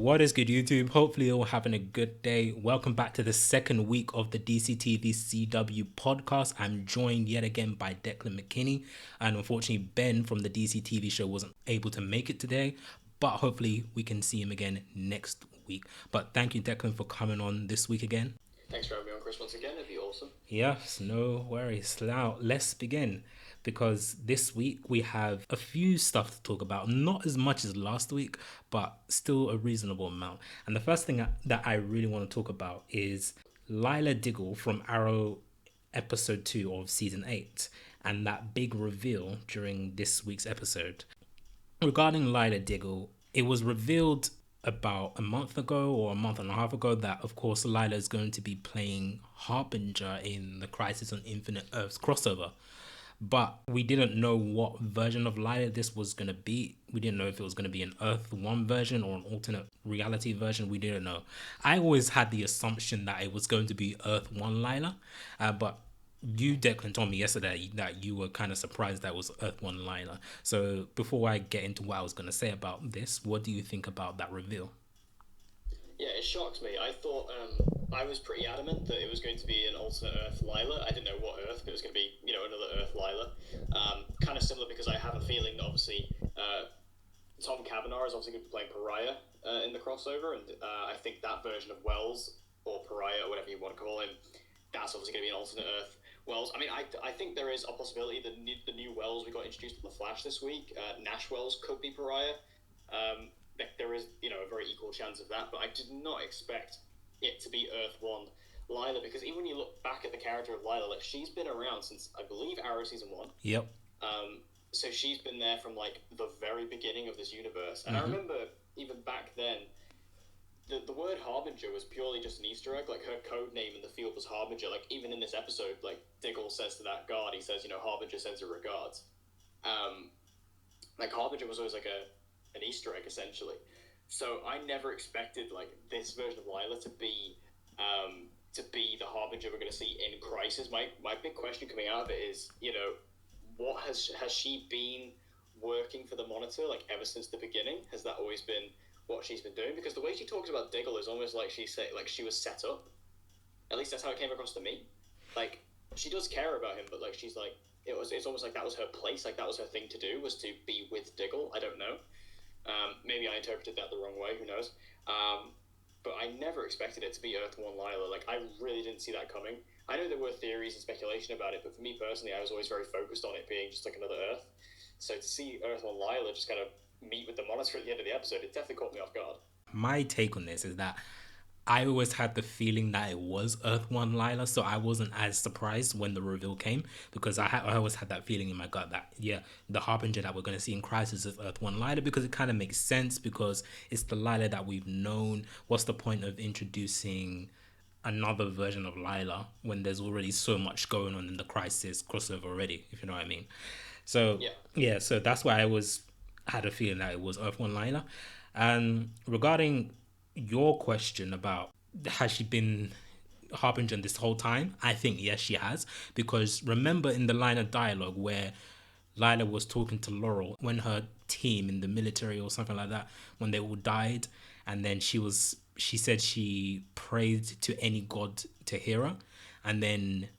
What is good, YouTube? Hopefully, you're all having a good day. Welcome back to the second week of the DCTV CW podcast. I'm joined yet again by Declan McKinney, and unfortunately, Ben from the DCTV show wasn't able to make it today, but hopefully, we can see him again next week. But thank you, Declan, for coming on this week again. Thanks for having me on, Chris, once again. It'd be awesome. Yes, no worries. Now, let's begin. Because this week we have a few stuff to talk about. Not as much as last week, but still a reasonable amount. And the first thing that I really want to talk about is Lyla Diggle from Arrow episode 2 of season 8 and that big reveal during this week's episode. Regarding Lyla Diggle, it was revealed about a month ago or a month and a half ago that, of course, Lyla is going to be playing Harbinger in the Crisis on Infinite Earths crossover. But we didn't know what version of Lyla this was going to be. We didn't know if it was going to be an Earth 1 version or an alternate reality version. We didn't know. I always had the assumption that it was going to be Earth 1 Lyla. But you, Declan, told me yesterday that you were kind of surprised that it was Earth 1 Lyla. So before I get into what I was going to say about this, what do you think about that reveal? Yeah, it shocked me. I thought I was pretty adamant that it was going to be an alternate Earth Lyla. I didn't know what Earth, but it was going to be, another Earth Lyla. Kind of similar because I have a feeling that obviously Tom Cavanaugh is obviously going to be playing Pariah in the crossover, and I think that version of Wells, or Pariah, or whatever you want to call him, that's obviously going to be an alternate Earth Wells. I mean, I think there is a possibility that the new Wells we got introduced in The Flash this week, Nash Wells, could be Pariah. There is, a very equal chance of that, but I did not expect it to be Earth 1 Lyla, because even when you look back at the character of Lyla, like, she's been around since, I believe, Arrow Season 1. Yep. So she's been there from, like, the very beginning of this universe. And I remember, even back then, the word Harbinger was purely just an Easter egg. Like, her code name in the field was Harbinger. Like, even in this episode, like, Diggle says to that guard, he says, Harbinger sends her regards. Like, Harbinger was always, like, an Easter egg, essentially. So I never expected, like, this version of Lyla to be the Harbinger we're going to see in Crisis. My big question coming out of it is, what has she been working for the Monitor, like, ever since the beginning? Has that always been what she's been doing? Because the way she talks about Diggle is almost like she was set up. At least that's how it came across to me. Like, she does care about him, but, like, she's like, it's almost like that was her place, like that was her thing to do, was to be with Diggle. I don't know. Maybe I interpreted that the wrong way, who knows? But I never expected it to be Earth 1 Lyla. Like, I really didn't see that coming. I know there were theories and speculation about it, but for me personally, I was always very focused on it being just like another Earth. So to see Earth 1 Lyla just kind of meet with the Monitor at the end of the episode, it definitely caught me off guard. My take on this is that I always had the feeling that it was Earth 1 Lyla, so I wasn't as surprised when the reveal came, because I always had that feeling in my gut that, yeah, the Harbinger that we're going to see in Crisis is Earth 1 Lyla, because it kind of makes sense, because it's the Lyla that we've known. What's the point of introducing another version of Lyla when there's already so much going on in the Crisis crossover already, if you know what I mean? So, yeah, so that's why I had a feeling that it was Earth 1 Lyla. And regarding your question about has she been Harbinger this whole time, I think yes, she has, because remember in the line of dialogue where Lyla was talking to Laurel when her team in the military or something like that, when they all died, and then she said she prayed to any god to hear her, and then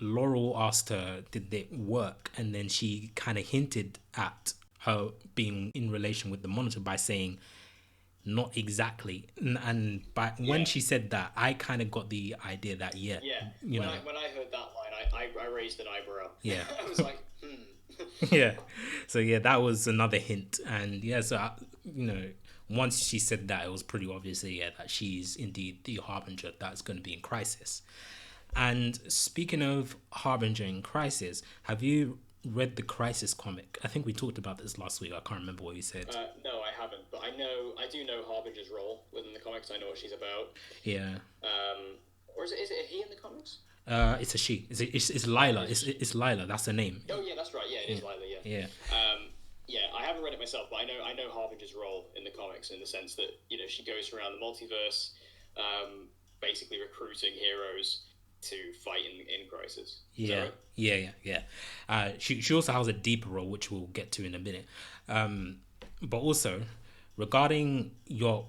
Laurel asked her did it work, and then she kind of hinted at her being in relation with the Monitor by saying not exactly, and when she said that, I kind of got the idea that when I heard that line, I raised an eyebrow. Yeah. I was like, Yeah, so yeah, that was another hint, and yeah, so once she said that, it was pretty obvious, that she's indeed the Harbinger that's going to be in Crisis. And speaking of Harbinger in Crisis, have you read the Crisis comic? I think we talked about this last week. I can't remember what you said. No, I haven't, but I do know Harbinger's role within the comics. I know what she's about. Yeah. Or is it he in the comics? It's a she. It's Lyla. It's Lyla. That's her name. Oh yeah, that's right. Yeah, it is Lyla. Yeah. Yeah. I haven't read it myself, but I know Harbinger's role in the comics, in the sense that she goes around the multiverse, basically recruiting heroes to fight in Crisis. Yeah. Right? Yeah. She also has a deeper role, which we'll get to in a minute. But also, regarding your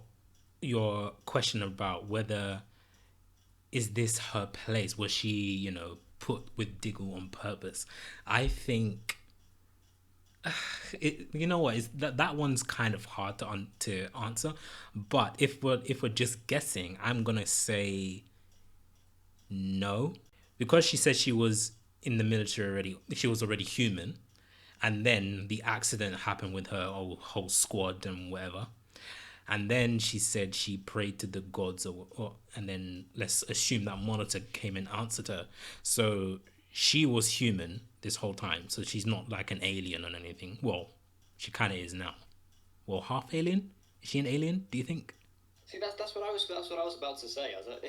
your question about whether is this her place? Was she, put with Diggle on purpose? I think you know what is that one's kind of hard to answer. But if we're just guessing, I'm gonna say no, because she said she was in the military already. She was already human, and then the accident happened with her whole squad and whatever. And then she said she prayed to the gods, and then let's assume that Monitor came and answered her. So she was human this whole time. So she's not like an alien or anything. Well, she kind of is now. Well, half alien. Is she an alien? Do you think? See, that's what I was about to say. I was like,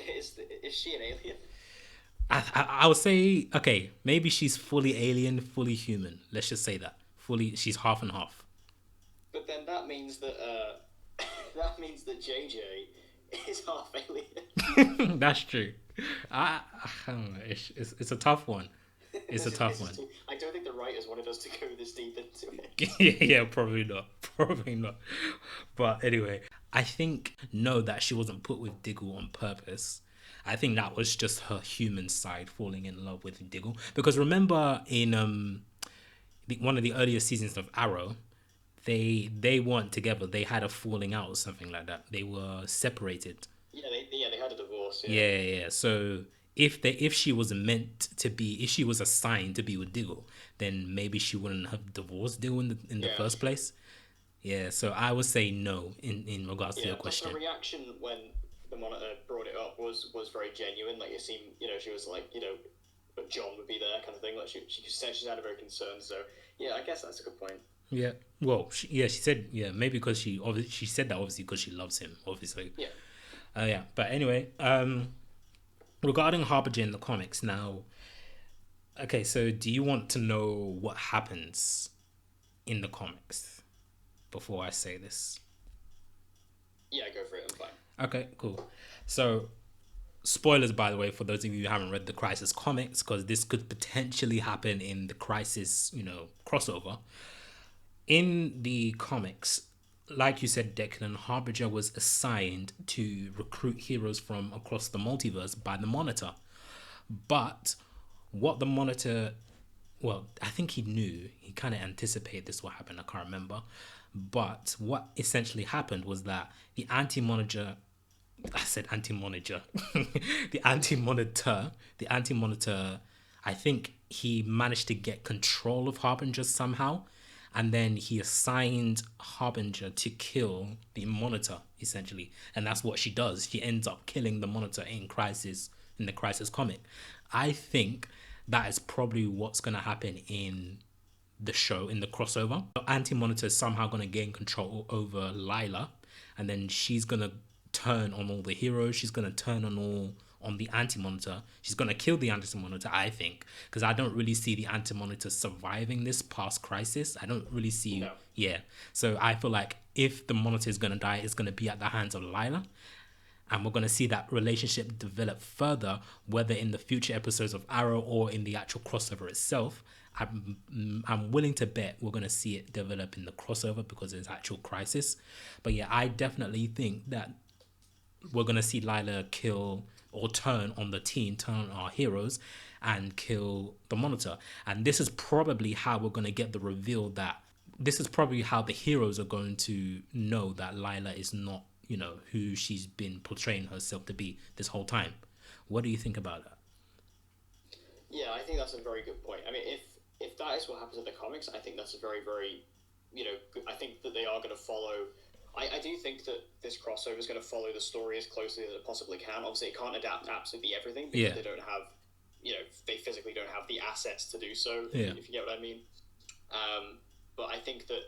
is she an alien? I would say okay. Maybe she's fully alien, fully human. Let's just say that fully. She's half and half. But then that means that that means that JJ is half alien. That's true. I don't know. It's a tough one. It's a tough one. I don't think the writers wanted us to go this deep into it. Yeah, probably not. Probably not. But anyway, I think no, that she wasn't put with Diggle on purpose. I think that was just her human side falling in love with Diggle. Because remember in one of the earlier seasons of Arrow, they weren't together. They had a falling out or something like that. They were separated. Yeah, they had a divorce. Yeah, Yeah. So if she was meant to be, if she was assigned to be with Diggle, then maybe she wouldn't have divorced Diggle in the yeah, first place. Yeah. So I would say no in regards to yeah. your But her question. reaction when the monitor brought it up was very genuine. Like it seemed, she was like, but John would be there, kind of thing. Like she said she sounded very concerned. So yeah, I guess that's a good point. Yeah. Well, she said yeah maybe because she said that obviously because she loves him obviously. Yeah. Yeah. But anyway, regarding Harbinger in the comics now. Okay, so do you want to know what happens in the comics before I say this? Yeah, go for it. I'm fine. Okay, cool. So, spoilers, by the way, for those of you who haven't read the Crisis comics, because this could potentially happen in the Crisis, crossover. In the comics, like you said, Declan, Harbinger was assigned to recruit heroes from across the multiverse by the Monitor. But what the Monitor, well, I think he knew, he kind of anticipated this will happen, I can't remember. But what essentially happened was that the anti monitor, I said anti monitor, the anti monitor, I think he managed to get control of Harbinger somehow. And then he assigned Harbinger to kill the monitor, essentially. And that's what she does. She ends up killing the monitor in the Crisis comic. I think that is probably what's going to happen in the show, in the crossover. Anti Monitor is somehow going to gain control over Lyla, and then she's going to turn on all the heroes. She's going to turn on the Anti Monitor. She's going to kill the Anti Monitor, I think, because I don't really see the Anti Monitor surviving this past Crisis. I don't really see. No. Yeah. So I feel like if the Monitor is going to die, it's going to be at the hands of Lyla. And we're going to see that relationship develop further, whether in the future episodes of Arrow or in the actual crossover itself. I'm willing to bet we're going to see it develop in the crossover because it's actual Crisis. But yeah, I definitely think that we're going to see Lyla kill or turn on the team, turn on our heroes, and kill the Monitor. And this is probably how we're going to get the reveal that this is probably how the heroes are going to know that Lyla is not, who she's been portraying herself to be this whole time. What do you think about that? Yeah, I think that's a very good point. I mean, if that is what happens in the comics, I think that's a very, very, I think that they are going to follow. I do think that this crossover is going to follow the story as closely as it possibly can. Obviously, it can't adapt absolutely everything because Yeah. they don't have, they physically don't have the assets to do so. Yeah. If you get what I mean. But I think that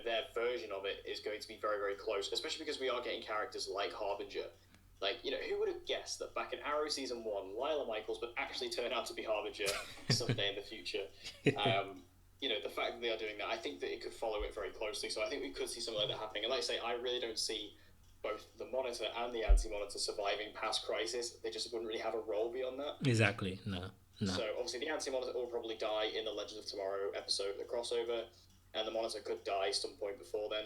their version of it is going to be very, very close, especially because we are getting characters like Harbinger. Like, who would have guessed that back in Arrow Season 1, Lila Michaels would actually turn out to be Harbinger someday in the future? The fact that they are doing that, I think that it could follow it very closely. So I think we could see something like that happening. And like I say, I really don't see both the Monitor and the Anti-Monitor surviving past Crisis. They just wouldn't really have a role beyond that. Exactly. No. So obviously the Anti-Monitor will probably die in the Legends of Tomorrow episode, the crossover, and the Monitor could die some point before then.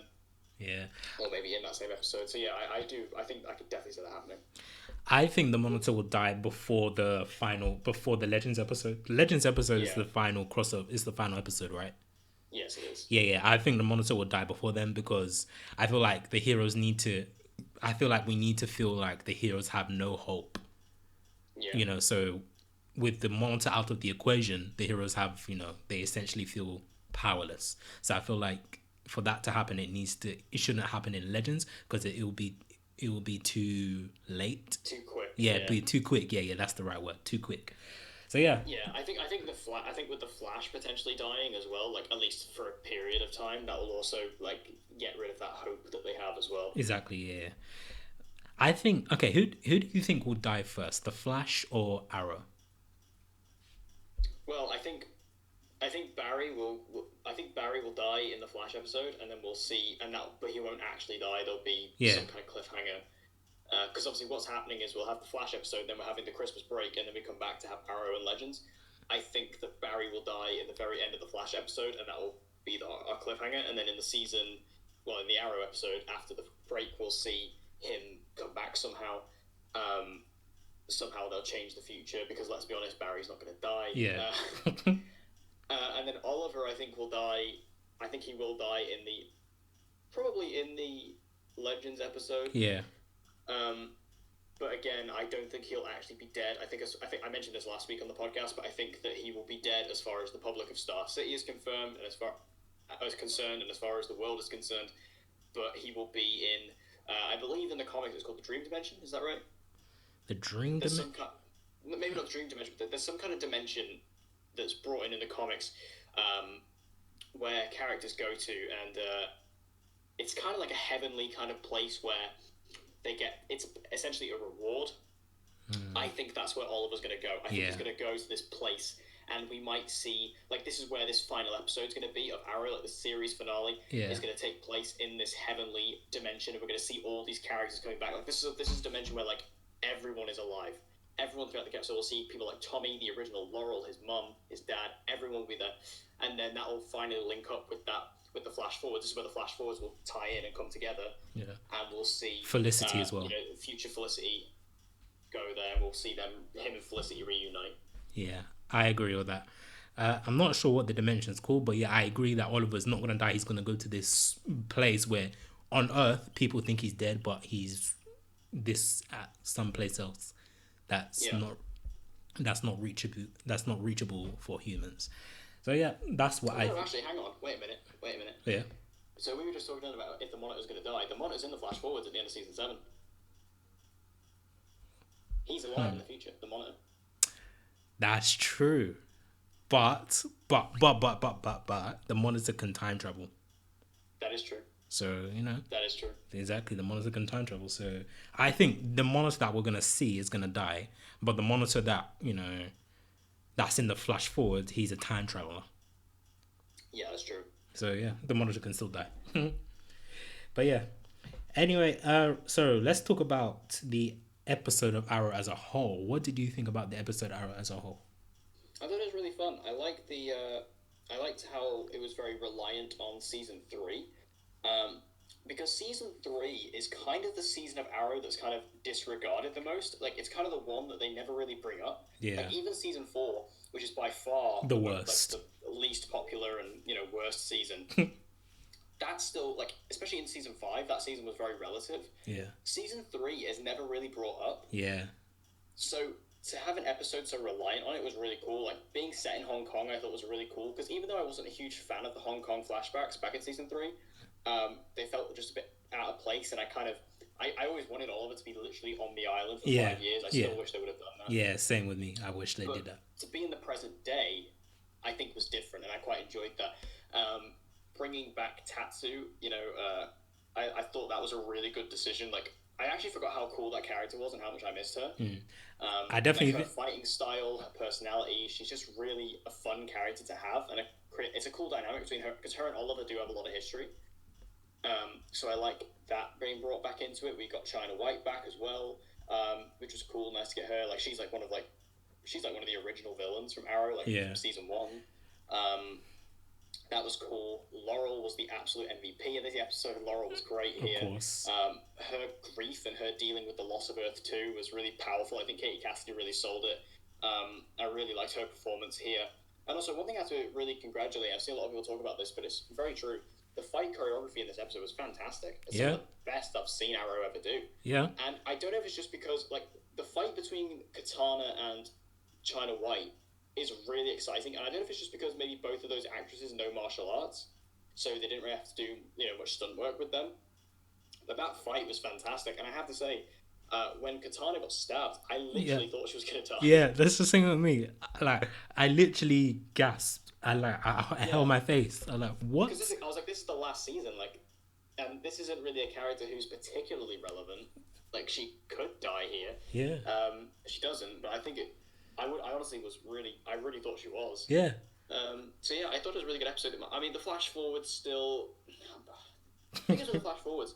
Yeah. or maybe in that same episode. So yeah, I do. I think I could definitely see that happening. I think the Monitor will die before the Legends episode. The Legends episode is Yeah. the final crossover. Is the final episode, right? Yes, it is. Yeah, yeah. I think the Monitor will die before then because I feel like the heroes need to. I feel like we need to feel like the heroes have no hope. Yeah. So with the Monitor out of the equation, the heroes have, they essentially feel powerless. So I feel like for that to happen, it shouldn't happen in Legends because it will be too late. Too quick. Yeah, Yeah. be too quick. Yeah, yeah, that's the right word. Too quick. So yeah, Yeah, I think with the Flash potentially dying as well, like at least for a period of time, that will also like get rid of that hope that they have as well. exactly. Yeah, I think. Okay, who do you think will die first, the Flash or Arrow? Well, I think I think Barry will die in the Flash episode, and then we'll see, but he won't actually die. There'll be Yeah, some kind of cliffhanger. Because obviously, what's happening is we'll have the Flash episode, then we're having the Christmas break, and then we come back to have Arrow and Legends. I think that Barry will die in the very end of the Flash episode, and that will be our cliffhanger. And then in the season, well, in the Arrow episode after the break, we'll see him come back somehow. Somehow they'll change the future because let's be honest, Barry's not going to die. yeah, And then Oliver, I think, will die. I think he will die probably in the Legends episode. yeah, Um, but again, I don't think he'll actually be dead. I think I mentioned this last week on the podcast, but I think that he will be dead as far as the public of Star City is confirmed, and as far as concerned, and as far as the world is concerned. But he will be in. I believe in the comics it's called the Dream Dimension. Is that right? the Dream There's Dimension. maybe not the Dream Dimension, but there's some kind of dimension that's brought in the comics where characters go to, and it's kind of like a heavenly kind of place where it's essentially a reward. I think that's where Oliver's going to go. I think he's going to go to this place, and we might see, like, this is where this final episode's going to be of Arrow, like the series finale is going to take place in this heavenly dimension, and we're going to see all these characters coming back. Like, this is a dimension where, like, everyone is alive. Everyone throughout the episode will see people like Tommy, the original Laurel, his mum, his dad, everyone will be there. And then that will finally link up with the flash forwards. This is where the flash forwards will tie in and come together. Yeah, And we'll see Felicity as well. Future Felicity go there, and we'll see him and Felicity reunite. Yeah, I agree with that. I'm not sure what the dimension's called, but yeah, I agree that Oliver's not going to die. He's going to go to this place where on Earth people think he's dead, but he's this at someplace else that's not reachable for humans. So yeah, that's what Actually, hang on. Wait a minute. Yeah. So we were just talking about if the Monitor's going to die. The Monitor's in the flash forwards at the end of season 7. He's alive in the future. The Monitor. That's true. But the Monitor can time travel. That is true. So, That is true. exactly, the Monitor can time travel. So I think the Monitor that we're gonna see is gonna die. But the Monitor that, that's in the flash forward, he's a time traveler. Yeah, that's true. So yeah, the Monitor can still die. But yeah. Anyway, so let's talk about the episode of Arrow as a whole. What did you think about the episode Arrow as a whole? I thought it was really fun. I liked how it was very reliant on season 3. Because season 3 is kind of the season of Arrow that's kind of disregarded the most. Like, it's kind of the one that they never really bring up. Yeah. Like, even season 4, which is by far The worst. like, the least popular and, worst season. That's still, like, especially in season 5, that season was very relative. Yeah. Season 3 is never really brought up. Yeah. So to have an episode so reliant on it was really cool. Like, being set in Hong Kong, I thought was really cool. Because even though I wasn't a huge fan of the Hong Kong flashbacks back in season 3, they felt just a bit out of place. And I always wanted Oliver to be literally on the island for 5 years. I still wish they would have done that. Yeah, same with me. I wish they did that. To be in the present day, I think was different, and I quite enjoyed that. Bringing back Tatsu, I thought that was a really good decision. Like, I actually forgot how cool that character was and how much I missed her. I definitely her fighting style, her personality, she's just really a fun character to have, and it's a cool dynamic between her, because her and Oliver do have a lot of history. So I like that being brought back into it. We got China White back as well, which was cool. Nice to get her. Like, she's like one of the original villains from Arrow, from season 1. That was cool. Laurel was the absolute MVP in this episode. Laurel was great Of here. course. Her grief and her dealing with the loss of Earth 2 was really powerful. I think Katie Cassidy really sold it. I really liked her performance here. And also, one thing I have to really congratulate, I've seen a lot of people talk about this, but it's very true. The fight choreography in this episode was fantastic. It's some Yeah. of the best I've seen Arrow ever do. Yeah. And I don't know if it's just because, like, the fight between Katana and China White is really exciting. And I don't know if it's just because maybe both of those actresses know martial arts, so they didn't really have to do, much stunt work with them. But that fight was fantastic. And I have to say, when Katana got stabbed, I Yeah. literally thought she was going to die. Yeah, that's the thing with me. Like, I literally gasped. I held Yeah. my face. I'm like, what? Because I was like, this is the last season. Like, this isn't really a character who's particularly relevant. Like, she could die here. Yeah. She doesn't, but I think it. I honestly was really. I really thought she was. Yeah. So yeah, I thought it was a really good episode. I mean, the flash forwards still. The thing is with the flash forwards,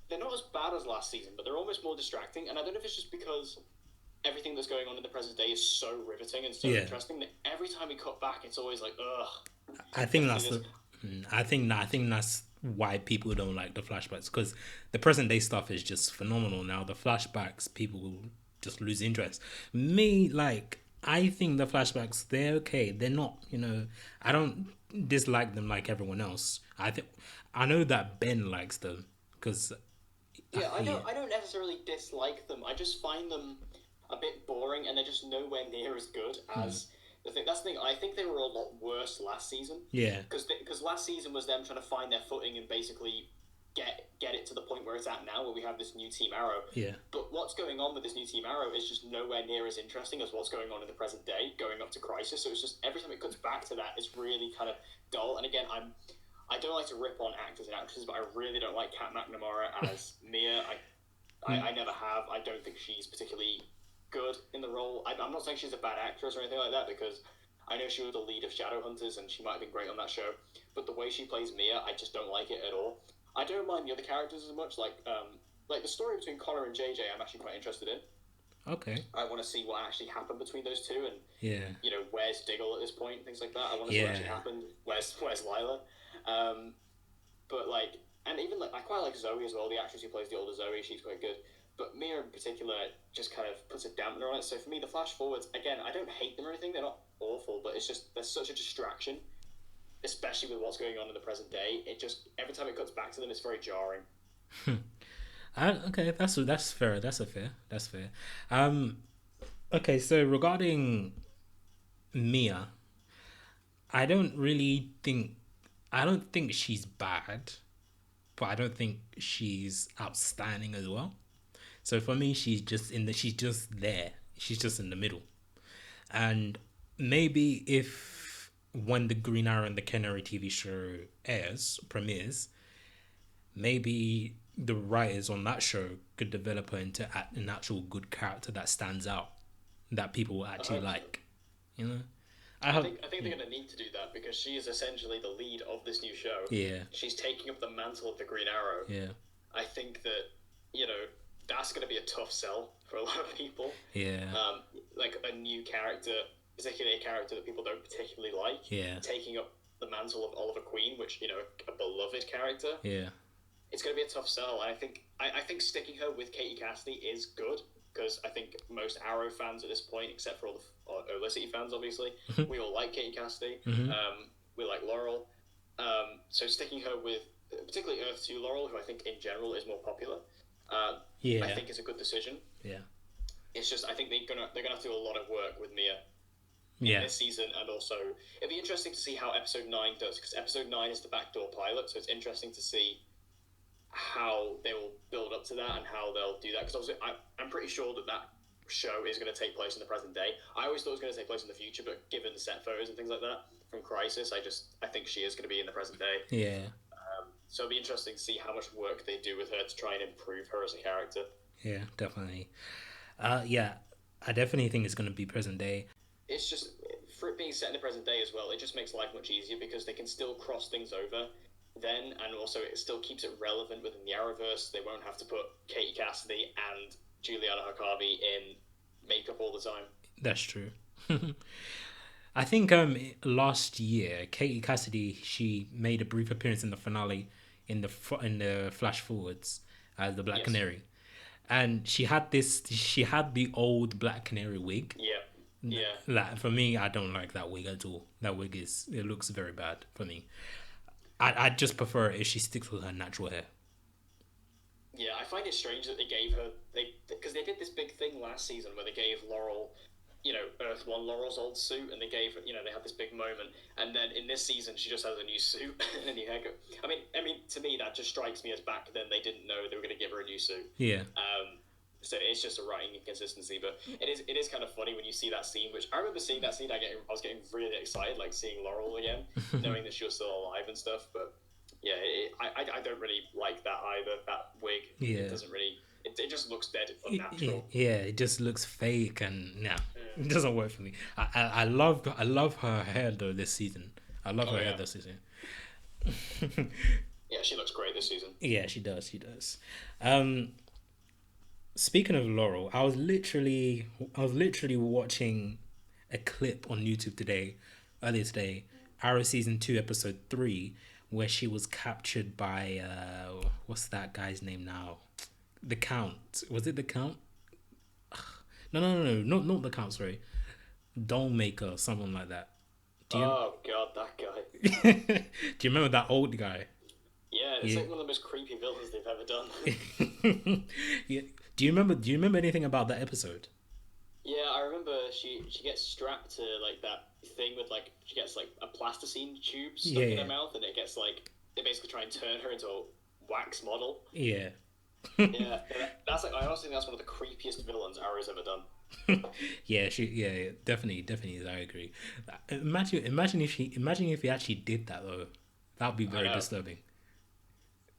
they're not as bad as last season, but they're almost more distracting. And I don't know if it's just because everything that's going on in the present day is so riveting and so Yeah. interesting that every time we cut back, it's always like, ugh. I think let's that's do the. I think that's why people don't like the flashbacks, because the present day stuff is just phenomenal now. The flashbacks, people will just lose interest. Me, like, I think the flashbacks, they're okay. They're not, I don't dislike them like everyone else. I know that Ben likes them because Yeah, I yeah. don't. I don't necessarily dislike them. I just find them a bit boring, and they're just nowhere near as good as the thing. That's the thing. I think they were a lot worse last season. Yeah. Because last season was them trying to find their footing and basically get it to the point where it's at now, where we have this new Team Arrow. Yeah. But what's going on with this new Team Arrow is just nowhere near as interesting as what's going on in the present day, going up to Crisis. So it's just every time it cuts back to that, it's really kind of dull. And again, I don't like to rip on actors and actresses, but I really don't like Kat McNamara as Mia. I never have. I don't think she's particularly good in the role. I'm not saying she's a bad actress or anything like that, because I know she was the lead of Shadowhunters and she might have been great on that show. But the way she plays Mia, I just don't like it at all. I don't mind the other characters as much. Like the story between Connor and JJ, I'm actually quite interested in. Okay. I want to see what actually happened between those two, and Yeah. where's Diggle at this point, things like that. I want to see what actually Yeah. happened. Where's Lyla? But like, and even like, I quite like Zoe as well. The actress who plays the older Zoe, she's quite good. But Mia in particular just kind of puts a dampener on it. So for me, the flash forwards, again, I don't hate them or anything. They're not awful, but it's just they're such a distraction, especially with what's going on in the present day. It just every time it cuts back to them, it's very jarring. Okay, that's fair. That's fair. Okay, so regarding Mia, I don't really think I don't think she's bad, but I don't think she's outstanding as well. So for me, she's just there. She's just in the middle. And maybe if when the Green Arrow and the Canary TV show premieres, maybe the writers on that show could develop her into an actual good character that stands out, that people will actually like. You know, I hope. I think they're going to need to do that because she is essentially the lead of this new show. Yeah. She's taking up the mantle of the Green Arrow. Yeah. I think that that's going to be a tough sell for a lot of people. Yeah. Like a new character, particularly a character that people don't particularly like. Yeah. Taking up the mantle of Oliver Queen, which a beloved character. Yeah. It's going to be a tough sell. And I think sticking her with Katie Cassidy is good, because I think most Arrow fans at this point, except for all the Olicity fans, obviously, we all like Katie Cassidy. We like Laurel. So sticking her with particularly Earth 2 Laurel, who I think in general is more popular, Yeah. I think is a good decision. Yeah. It's just I think they're gonna have to do a lot of work with Mia Yeah. this season, and also it'll be interesting to see how episode 9 does, because episode 9 is the backdoor pilot, so it's interesting to see how they will build up to that and how they'll do that, because obviously I'm pretty sure that show is going to take place in the present day. I always thought it was going to take place in the future, but given the set photos and things like that from Crisis, I think she is going to be in the present day. Yeah. So it'll be interesting to see how much work they do with her to try and improve her as a character. Yeah, definitely. Yeah, I definitely think it's going to be present day. It's just, for it being set in the present day as well, it just makes life much easier because they can still cross things over then, and also it still keeps it relevant within the Arrowverse. They won't have to put Katie Cassidy and Juliana Harkavy in makeup all the time. That's true. I think last year Katie Cassidy she made a brief appearance in the finale in the flash forwards as the Black Yes. Canary, and she had the old Black Canary wig. Yeah. Yeah. Like for me, I don't like that wig at all. That wig is it looks very bad for me. I just prefer it if she sticks with her natural hair. Yeah, I find it strange that they gave her because they did this big thing last season where they gave Laurel, Earth One Laurel's old suit, and they had this big moment, and then in this season she just has a new suit and a new haircut. I mean, to me that just strikes me as back then they didn't know they were going to give her a new suit. Yeah, So it's just a writing inconsistency, but it is kind of funny when you see that scene. Which I remember seeing that scene. I was getting really excited, like seeing Laurel again, knowing that she was still alive and stuff. But yeah, I don't really like that either. That wig, it yeah, doesn't really. It just looks dead unnatural. yeah. It just looks fake and nah, it doesn't work for me. I love her hair though this season. I love Oh her hair yeah, this season. yeah, she looks great this season. Yeah, she does. She does. Um, Speaking of Laurel, I was literally watching a clip on YouTube earlier today, Arrow season 2 episode 3, where she was captured by what's that guy's name now? The Count. Was it the Count? No, not the Count. Sorry, Dollmaker, someone like that. Do you Oh god, that do guy. you remember that old guy? Yeah, it's Yeah. like one of the most creepy villains they've ever done. Yeah. Do you remember anything about that episode? Yeah, I remember she gets strapped to like that thing with like she gets like a plasticine tube stuck Yeah, in her yeah, mouth, and it gets like they basically try and turn her into a wax model. yeah. Yeah, that's like I honestly think that's one of the creepiest villains Arrow's ever done. Yeah, yeah, definitely is. I agree. Imagine if he actually did that though. That would be I very know, disturbing.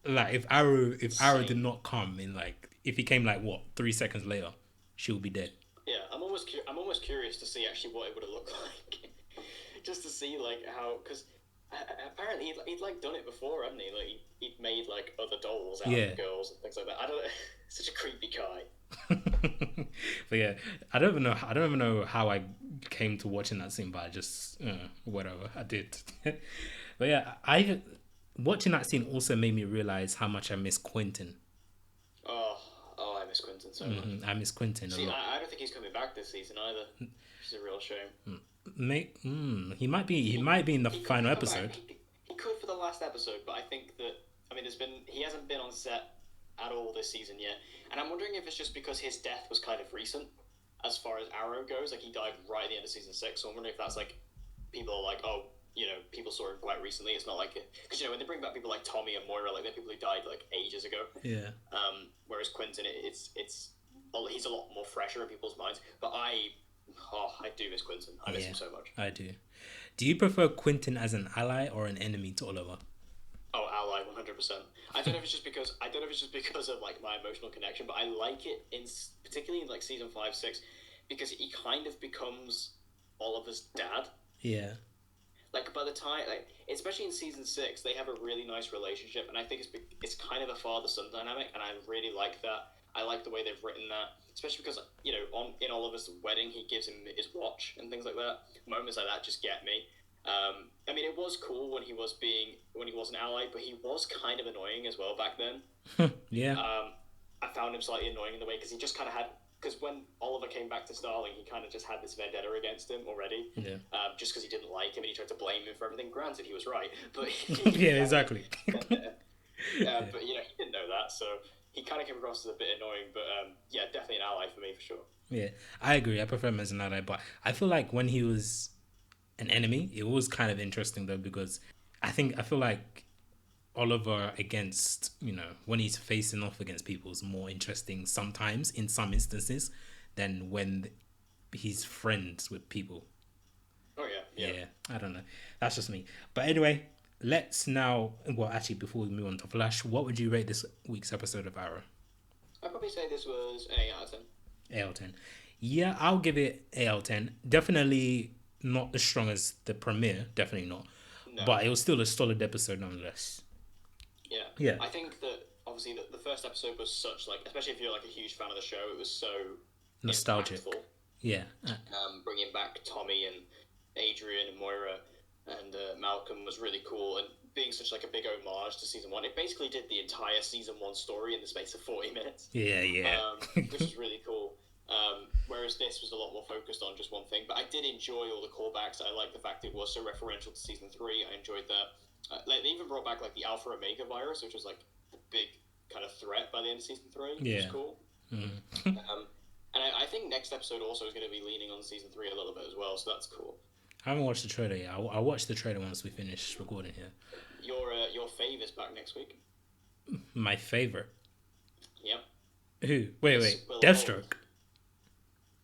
Like if Arrow did insane. not come in, like if he came like what 3 seconds later, she would be dead. Yeah, I'm almost curious to see actually what it would have looked like, just to see like how because apparently he'd like done it before, hadn't he? Like he'd made like other dolls out Yeah. of girls and things like that. I don't know, such a creepy guy. But yeah, I don't even know how I came to watching that scene, but I just whatever I did. But yeah, I watching that scene also made me realize how much I miss Quentin. Oh, I miss Quentin so much. I miss Quentin a See, lot. I don't think he's coming back this season either. Which is a real shame. He might be in the He could final come back. episode. He could for the last episode, but I think that he hasn't been on set at all this season yet, and I'm wondering if it's just because his death was kind of recent, as far as Arrow goes. Like he died right at the end of season 6, so I'm wondering if that's like people are like, oh, people saw him quite recently. It's not like it because when they bring back people like Tommy and Moira, like they're people who died like ages ago. Yeah. Whereas Quentin, he's a lot more fresher in people's minds. But I do miss Quentin. I miss Yeah, him so much. I do. Do you prefer Quentin as an ally or an enemy to Oliver? Oh, ally, 100%. I don't know if it's just because of like my emotional connection, but I like it particularly in like season 5, 6, because he kind of becomes Oliver's dad. Yeah. Like by the time, like especially in season 6, they have a really nice relationship, and I think it's kind of a father-son dynamic, and I really like that. I like the way they've written that, especially because in Oliver's wedding, he gives him his watch and things like that. Moments like that just get me. It was cool when he was an ally, but he was kind of annoying as well back then. Yeah. I found him slightly annoying in the way because he just kind of had because when Oliver came back to Starling, he kind of just had this vendetta against him already. Yeah. Just because he didn't like him and he tried to blame him for everything. Granted, he was right, but Yeah, exactly. But he didn't know that, so he kind of came across as a bit annoying. But yeah, definitely an ally for me for sure. Yeah, I agree. I prefer him as an ally, but I feel like when he was an enemy, it was kind of interesting though because I feel like Oliver against when he's facing off against people is more interesting sometimes in some instances than when he's friends with people. Oh yeah, yeah. Yeah, I don't know. That's just me. But anyway, let's now. Well, actually, before we move on to Flash, what would you rate this week's episode of Arrow? I'd probably say this was an 8 out of 10. 8 out of 10. Yeah, I'll give it 8 out of 10. Definitely not as strong as the premiere. Definitely not. No. But it was still a solid episode nonetheless. Yeah. Yeah. I think that obviously the first episode was such like, especially if you're like a huge fan of the show, it was so Nostalgic. impactful. Yeah. Bringing back Tommy and Adrian and Moira and Malcolm was really cool, and being such like a big homage to season one. It basically did the entire season one story in the space of 40 minutes, Yeah, yeah. which is really cool. Whereas this was a lot more focused on just one thing. But I did enjoy all the callbacks. I like the fact it was so referential to season three. I enjoyed that. Like they even brought back like the Alpha Omega virus, which was like the big kind of threat by the end of season three, which was Yeah. cool. And I think next episode also is going to be leaning on season three a little bit as well, so that's cool. I haven't watched the trailer yet. I'll watch the trailer once we finish recording here. Your fave is back next week. My favorite. Yep. Who? Wait. Miss Willa Deathstroke. Holland.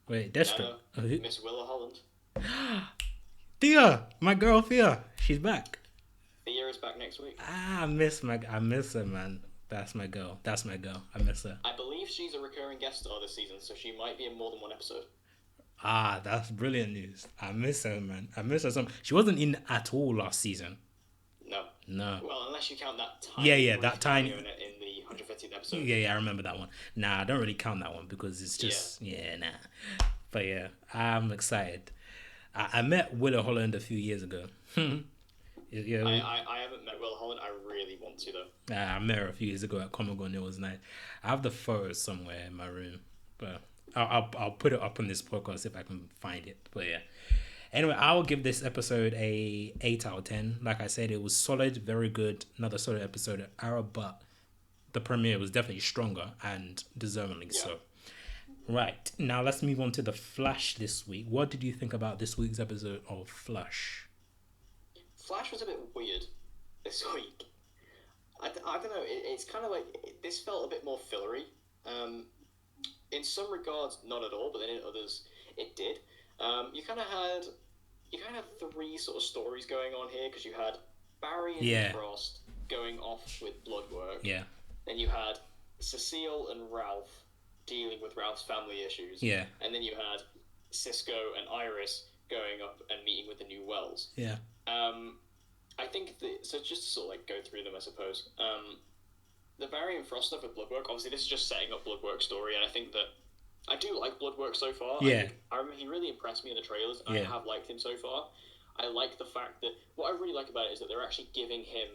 Wait, Deathstroke. No, Who? Miss Willa Holland. Thea, my girl Thea. She's back. Thea is back next week. I miss her, man. That's my girl. I miss her. I believe she's a recurring guest star this season, so she might be in more than one episode. That's brilliant news. I miss her, man. I miss her some. She wasn't in at all last season. No. Well, unless you count that tiny. Yeah, that tiny. In the 150th episode. Yeah, I remember that one. Nah, I don't really count that one because it's just nah. But yeah, I'm excited. I met Willa Holland a few years ago. Yeah, I haven't met Willa Holland. I really want to though. I met her a few years ago at Comic Con. It was nice. I have the photos somewhere in my room, but I'll put it up on this podcast if I can find it. But yeah. Anyway, I will give this episode a 8 out of 10. Like I said, it was solid, very good. Another solid episode of Arrow, but the premiere was definitely stronger and deservingly so. Right, now let's move on to The Flash this week. What did you think about this week's episode of Flash? Flash was a bit weird this week. I don't know. It's kind of like this felt a bit more fillery. In some regards, not at all, but then in others, it did. You kind of had three sort of stories going on here because you had Barry and Frost going off with blood work. Yeah. Then you had Cecile and Ralph dealing with Ralph's family issues. Yeah. And then you had Cisco and Iris going up and meeting with the new Wells. Yeah. I think so. Just to sort of like go through them, I suppose. The Barry and Frost stuff with Bloodwork. Obviously, this is just setting up Bloodwork's story, and I think that I do like Bloodwork so far. Yeah. I remember he really impressed me in the trailers. And I have liked him so far. I like the fact that what I really like about it is that they're actually giving him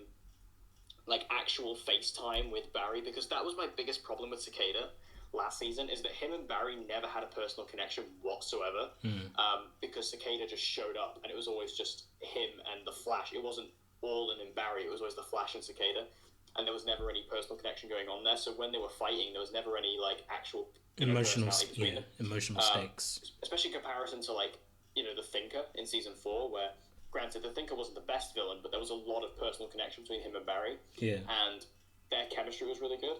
like actual FaceTime with Barry, because that was my biggest problem with Cicada last season, is that him and Barry never had a personal connection whatsoever. Because Cicada just showed up and it was always just him and the Flash. It wasn't Alden and Barry, it was always the Flash and Cicada, and there was never any personal connection going on there. So when they were fighting, there was never any like actual emotional them. stakes, especially in comparison to like the Thinker in season 4, where granted the Thinker wasn't the best villain, but there was a lot of personal connection between him and Barry, and their chemistry was really good.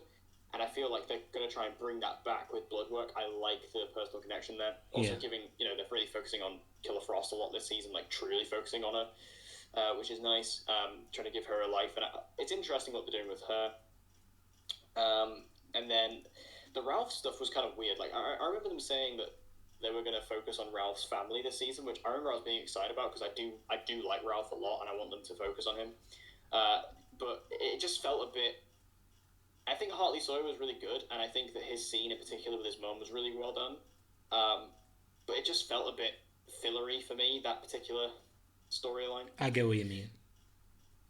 And I feel like they're going to try and bring that back with Bloodwork. I like the personal connection there. Also giving, they're really focusing on Killer Frost a lot this season, like truly focusing on her, which is nice. Trying to give her a life. And it's interesting what they're doing with her. And then the Ralph stuff was kind of weird. Like, I remember them saying that they were going to focus on Ralph's family this season, which I remember I was being excited about because I do like Ralph a lot and I want them to focus on him. But it just felt a bit... I think Hartley Sawyer was really good, and I think that his scene in particular with his mum was really well done. But it just felt a bit fillery for me, that particular storyline. I get what you mean.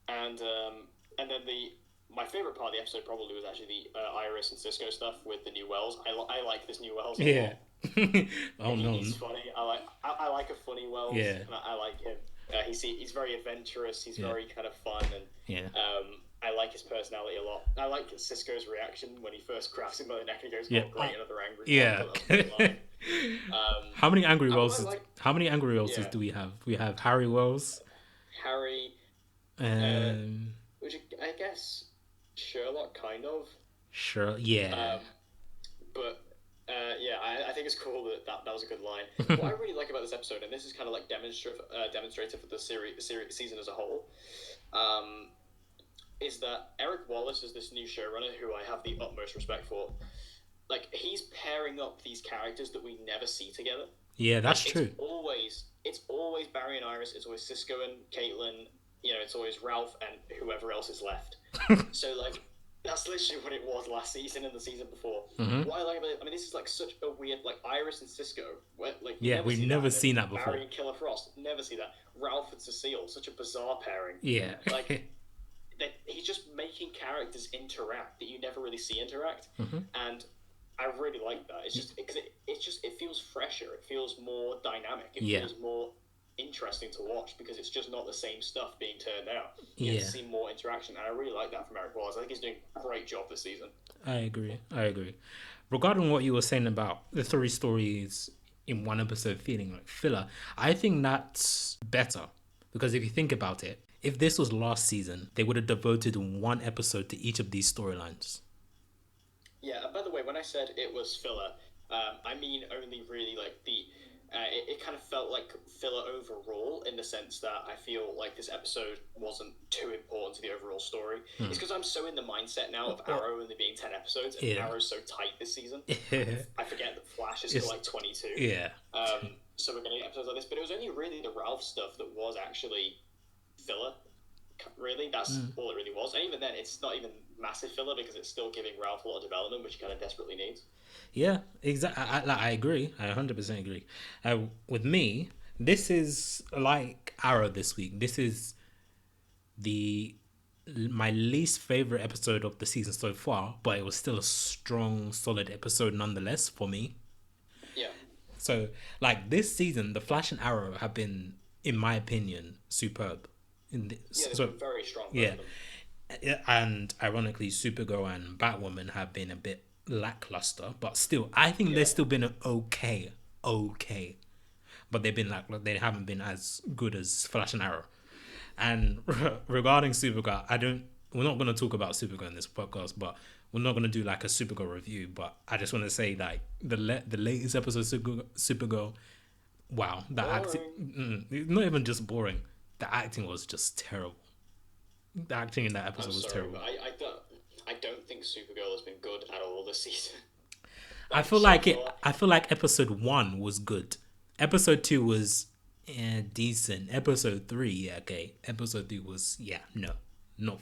And then my favorite part of the episode probably was actually the Iris and Cisco stuff with the new Wells. I like this new Wells a lot. He's funny. I like a funny Wells. Yeah. And I like him. He's very adventurous. He's very kind of fun, and I like his personality a lot. I like Cisco's reaction when he first grabs him by the neck and he goes, "Oh, great, another angry one." How many angry Wells? How many angry Wells do we have? We have Harry Wells, which I guess Sherlock kind of. Sure. But I think it's cool that was a good line. What I really like about this episode, and this is kind of like demonstrative of the season as a whole, is that Eric Wallace is this new showrunner who I have the utmost respect for. Like, he's pairing up these characters that we never see together. Yeah, that's true. It's always Barry and Iris. It's always Cisco and Caitlin. It's always Ralph and whoever else is left. So, like, That's literally what it was last season and the season before. Mm-hmm. What I like about it, I mean, this is like such a weird, like Iris and Cisco. Where, like you Yeah, never we've see that, never and then seen that before. Barry and Killer Frost, never see that. Ralph and Cecile, such a bizarre pairing. Yeah. Like he's just making characters interact that you never really see interact, Mm-hmm. and I really like that. It's just because it feels fresher. It feels more dynamic. It Yeah. feels more interesting to watch because it's just not the same stuff being turned out. You Yeah. get to see more interaction, and I really like that from Eric Wallace. I think he's doing a great job this season. I agree. Regarding what you were saying about the three stories in one episode feeling like filler, I think that's better. Because if you think about it, if this was last season, they would have devoted one episode to each of these storylines. Yeah, and by the way, when I said it was filler, I mean only really like the. It kind of felt like filler overall in the sense that I feel like this episode wasn't too important to the overall story. It's because I'm so in the mindset now of Arrow and there being 10 episodes, and Arrow's so tight this season. I forget that Flash is still like 22. Yeah. So we're going to get episodes like this, but it was only really the Ralph stuff that was actually filler. Really, that's all it really was. And even then, it's not even massive filler because it's still giving Ralph a lot of development, which he kind of desperately needs. Yeah, exactly. I agree. I 100% agree. With me, this is like Arrow this week. This is my least favorite episode of the season so far, but it was still a strong, solid episode nonetheless for me. Yeah. So, like this season, the Flash and Arrow have been, in my opinion, superb. Very strong. Yeah, and ironically, Supergirl and Batwoman have been a bit lackluster, but still, I think they've still been okay, but they've been they haven't been as good as Flash and Arrow. And regarding Supergirl, we're not going to talk about Supergirl in this podcast, but we're not going to do like a Supergirl review. But I just want to say like the latest episode of Supergirl, wow, that acting, not even just boring. The acting was just terrible. The acting in that episode was terrible. I don't think Supergirl has been good at all this season. I feel like episode 1 was good. Episode 2 was decent. Episode 3, okay. Episode 3 was no,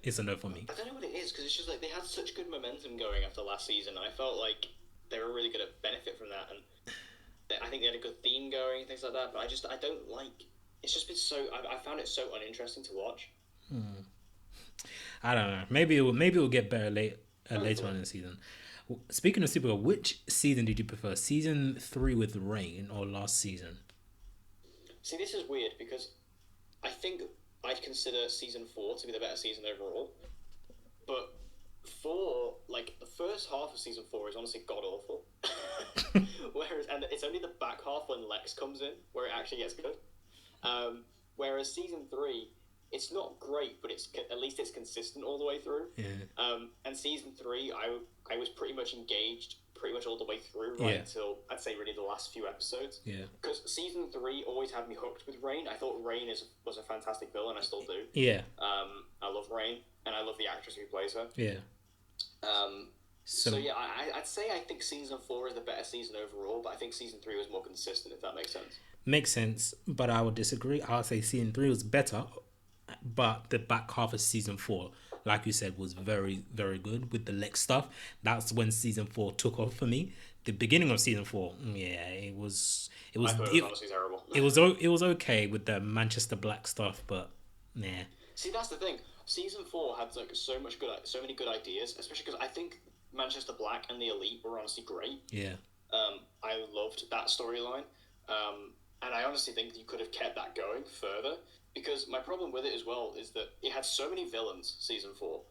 it's a no for me. I don't know what it is because it's just like they had such good momentum going after last season. I felt like they were really going to benefit from that, and I think they had a good theme going and things like that. But I don't like. It's just been so. I found it so uninteresting to watch. I don't know. Maybe it will get better later on in the season. Speaking of Supergirl, which season did you prefer? Season 3 with Rain or last season? See, this is weird because I think I'd consider season 4 to be the better season overall. But the first half of season 4 is honestly god awful. And it's only the back half when Lex comes in where it actually gets good. Whereas season 3, it's not great, but at least it's consistent all the way through. Yeah. And season 3, I was pretty much engaged pretty much all the way through until I'd say really the last few episodes. Yeah. Because season 3 always had me hooked with Rain. I thought Rain was a fantastic villain. I still do. Yeah. I love Rain, and I love the actress who plays her. Yeah. So yeah, I'd say I think season 4 is the better season overall, but I think season 3 was more consistent, if that makes sense. Makes sense, but I would disagree. I would say season 3 was better, but the back half of season 4, like you said, was very, very good with the Lex stuff. That's when season 4 took off for me. The beginning of season 4, it was honestly terrible. It was okay with the Manchester Black stuff, but nah. See, that's the thing. Season 4 had like so many good ideas, especially because I think Manchester Black and the Elite were honestly great. Yeah. I loved that storyline. And I honestly think you could have kept that going further, because my problem with it as well is that it had so many villains, season 4,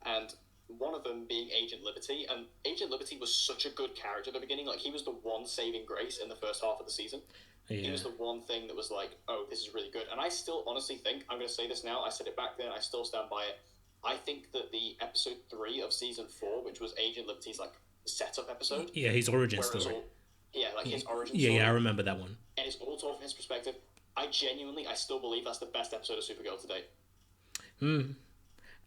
and one of them being Agent Liberty, and Agent Liberty was such a good character at the beginning. Like, he was the one saving grace in the first half of the season. Yeah. He was the one thing that was like, oh, this is really good. And I still honestly think, I'm going to say this now, I said it back then, I still stand by it. I think that the episode 3 of season 4, which was Agent Liberty's like setup episode. Yeah, his origin story. His origin story. Yeah, I remember that one. And it's all told from his perspective. I still believe that's the best episode of Supergirl to date.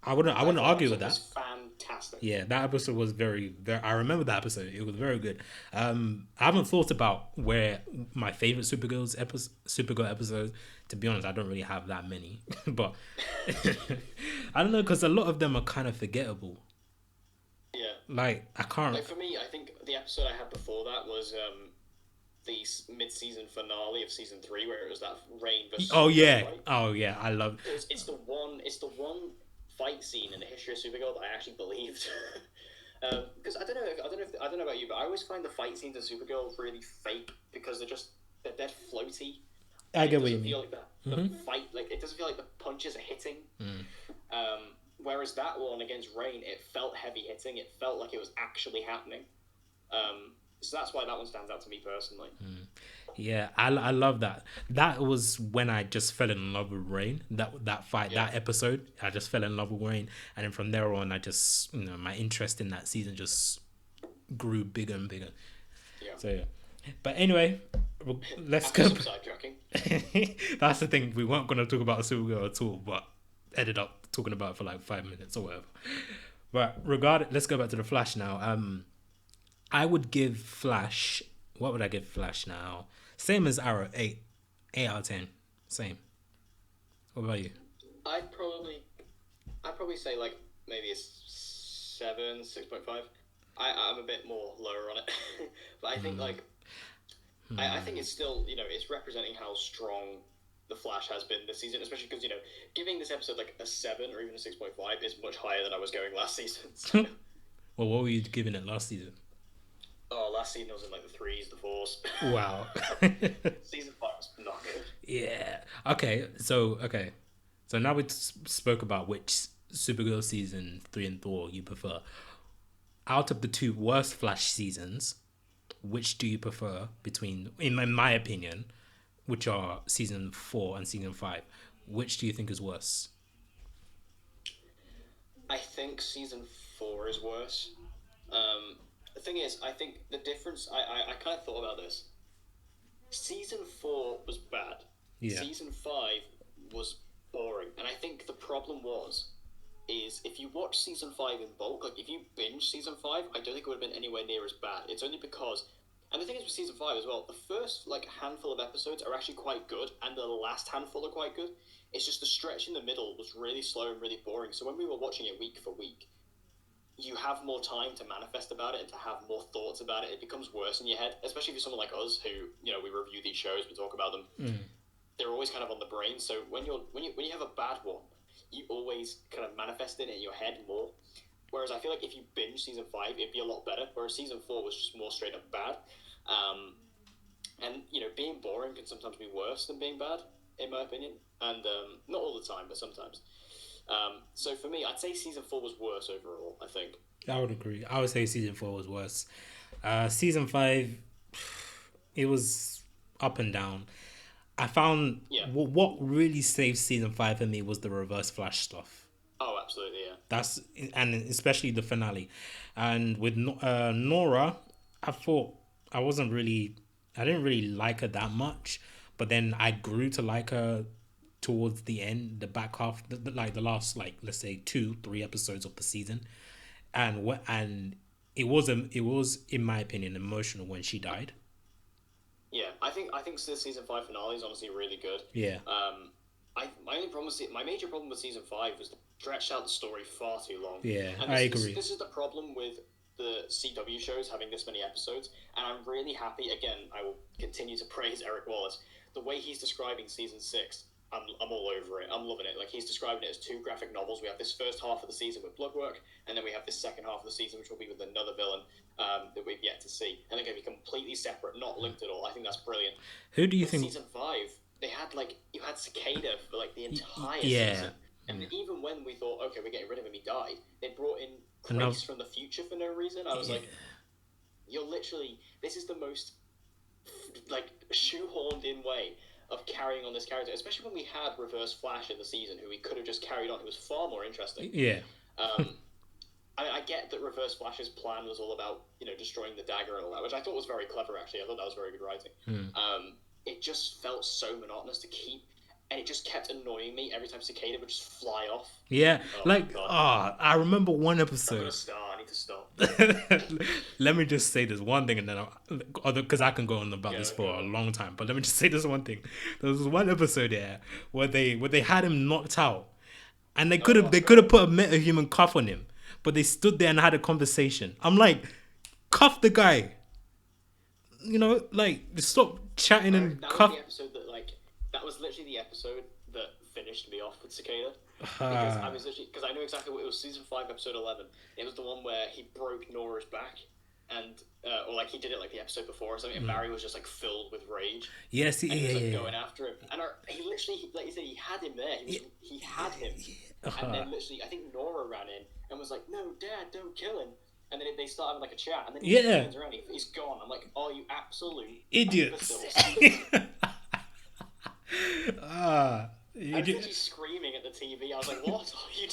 I wouldn't argue with that. It was fantastic. Yeah, that episode was very, very. I remember that episode. It was very good. I haven't thought about where my favorite Supergirl episode. To be honest, I don't really have that many. But I don't know because a lot of them are kind of forgettable. Yeah. Like I can't. Like for me, I think the episode I had before that was the mid-season finale of season 3, where it was that Rain versus Oh Supergirl yeah, fight. oh yeah. I love. It's the one fight scene in the history of Supergirl that I actually believed. Because I don't know about you, but I always find the fight scenes of Supergirl really fake because they're dead floaty. I It get what you doesn't mean. feel like the fight, like it doesn't feel like the punches are hitting. Whereas that one against Rain, it felt heavy hitting. It felt like it was actually happening. So that's why that one stands out to me personally. Yeah, I love that. That was when I just fell in love with Rain. That fight, Yeah, that episode, I just fell in love with Rain, and then from there on, I just my interest in that season just grew bigger and bigger. yeah. So yeah, but anyway, let's After go. some sidetracking. That's the thing. We weren't gonna talk about Supergirl at all, but ended up talking about it for like 5 minutes or whatever. But let's go back to the Flash now. I would give Flash. What would I give Flash now? Same as Arrow, 8 out of 10. Same. What about you? I'd probably, I'd probably say like maybe a 7, 6.5. I'm a bit more lower on it, but I think like I think it's still it's representing how strong the Flash has been this season, especially because giving this episode like a 7 or even a 6.5 is much higher than I was going last season. So, Well, what were you giving it last season? oh, last season I was in like the 3s, the 4s. Wow. Season 5 was not good. Yeah. So now we spoke about which Supergirl season 3 and 4 you prefer. Out of the two worst Flash seasons, which do you prefer between, in my opinion, which are season 4 and season 5? Which do you think is worse? I think season 4 is worse. The thing is, I think the difference. I kind of thought about this. Season 4 was bad. Yeah. Season 5 was boring, and I think the problem is if you watch season 5 in bulk, like if you binge season 5, I don't think it would have been anywhere near as bad. It's only because, and the thing is with season 5 as well, the first like handful of episodes are actually quite good, and the last handful are quite good. It's just the stretch in the middle was really slow and really boring. So when we were watching it week for week, you have more time to manifest about it and to have more thoughts about it. It becomes worse in your head, especially if you're someone like us who, we review these shows, we talk about them. They're always kind of on the brain. So when you have a bad one, you always kind of manifest it in your head more. Whereas I feel like if you binge season 5, it'd be a lot better. Whereas season 4 was just more straight up bad. And being boring can sometimes be worse than being bad, in my opinion. And not all the time, but sometimes. So for me, I'd say season 4 was worse overall, I think. I would agree. I would say season 4 was worse. Season 5, it was up and down. I found what really saved season 5 for me was the Reverse Flash stuff. Oh, absolutely, yeah. And especially the finale. And with Nora, I thought I didn't really like her that much, but then I grew to like her towards the end, the back half, the last, like, let's say 2-3 episodes of the season, and it was in my opinion emotional when she died. Yeah, I think the season 5 finale is honestly really good. Yeah. My major problem with season 5 was they stretched out the story far too long. Yeah, and I agree. This is the problem with the CW shows having this many episodes, and I'm really happy. Again, I will continue to praise Eric Wallace. The way he's describing season 6, I'm all over it. I'm loving it. Like, he's describing it as 2 graphic novels. We have this first half of the season with Bloodwork, and then we have this second half of the season, which will be with another villain that we've yet to see. And they're going to be completely separate, not linked at all. I think that's brilliant. Who do you think? Season 5, they had you had Cicada for like the entire Yeah. season. And even when we thought, okay, we're getting rid of him, he died, they brought in Grace from the future for no reason. I was like, you're literally, this is the most shoehorned in way of carrying on this character, especially when we had Reverse Flash in the season, who we could have just carried on. It was far more interesting. Yeah. I get that Reverse Flash's plan was all about, destroying the dagger and all that, which I thought was very clever, actually. I thought that was very good writing. It just felt so monotonous to keep, and it just kept annoying me every time Cicada would just fly off. Yeah, I remember one episode. I need to stop. Let me just say this one thing, and then because I can go on about this for a long time, but let me just say this one thing. There was one episode there where they had him knocked out, and they Oh, that's could great. have put a metahuman cuff on him, but they stood there and had a conversation. I'm like, cuff the guy, like stop chatting and That was cuff. the episode that that was literally the episode that finished me off with Cicada. Because I was literally because I knew exactly what it was. Season 5, episode 11. It was the one where he broke Nora's back, and or like he did it like the episode before or something. And Barry was just like filled with rage, Yes, and he was like yeah. going after him. And he literally, like you said, he had him there. He had him, and then literally, I think Nora ran in and was like, "No, Dad, don't kill him." And then they start having like a chat, and then he Yeah, turns around, he's gone. I'm like, "Oh, you absolute idiots. imbeciles!" ah, I was literally screaming at the TV. I was like, "What are you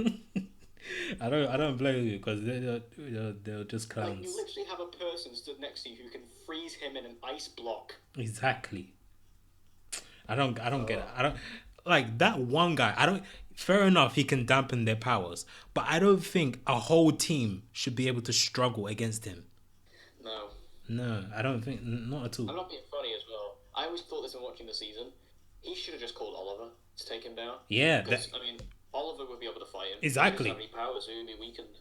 doing?" I don't blame you because they'll just Like, you clowns. literally have a person stood next to you who can freeze him in an ice block. Exactly. I don't get it. I don't like that one guy. I don't. Fair enough, he can dampen their powers, but I don't think a whole team should be able to struggle against him. No, No, I don't think not at all. I'm not being funny as well. I always thought this when watching the season. He should have just called Oliver to take him down. Yeah, Because, I mean, Oliver would be able to fight him. exactly. He doesn't have any powers, so he'd be weakened.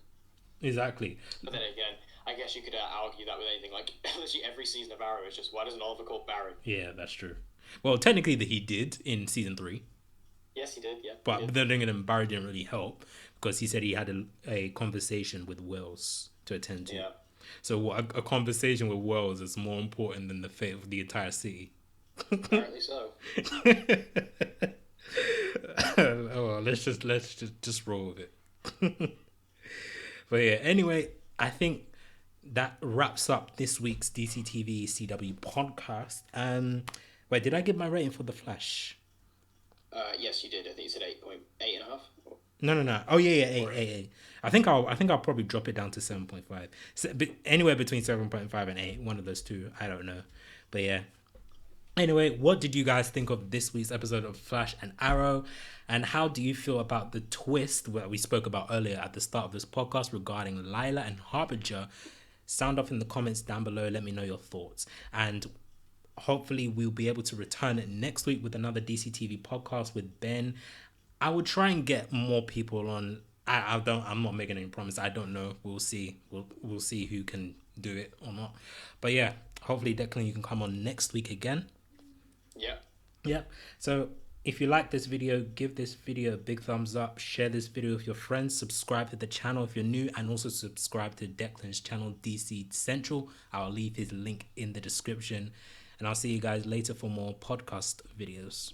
Exactly. But then again, I guess you could argue that with anything. Like, literally every season of Arrow is just, why doesn't Oliver call Barry? Yeah, that's true. Well, technically, that he did in season 3, Yes, he did, yeah. but then again, Barry didn't really help because he said he had a conversation with Wells to attend to. Yeah. So a conversation with Wells is more important than the fate of the entire city. Apparently so. Oh well, let's just roll with it. But yeah, anyway, I think that wraps up this week's DCTV CW podcast. Wait, did I give my rating for The Flash? Yes, you did. I think you said 8.5. No. Oh yeah, eight. I think I'll probably drop it down to 7.5. So, anywhere between 7.5 and 8, one of those two. I don't know, but yeah. Anyway, what did you guys think of this week's episode of Flash and Arrow? And how do you feel about the twist that we spoke about earlier at the start of this podcast regarding Lyla and Harbinger? Sound off in the comments down below. Let me know your thoughts. And hopefully we'll be able to return it next week with another DCTV podcast with Ben. I will try and get more people on. I'm not making any promise. I don't know. We'll see. We'll see who can do it or not. But yeah, hopefully Declan, you can come on next week again. Yeah. So if you like this video, give this video a big thumbs up. Share this video with your friends. Subscribe to the channel if you're new, and also subscribe to Declan's channel, DC Central. I'll leave his link in the description. And I'll see you guys later for more podcast videos.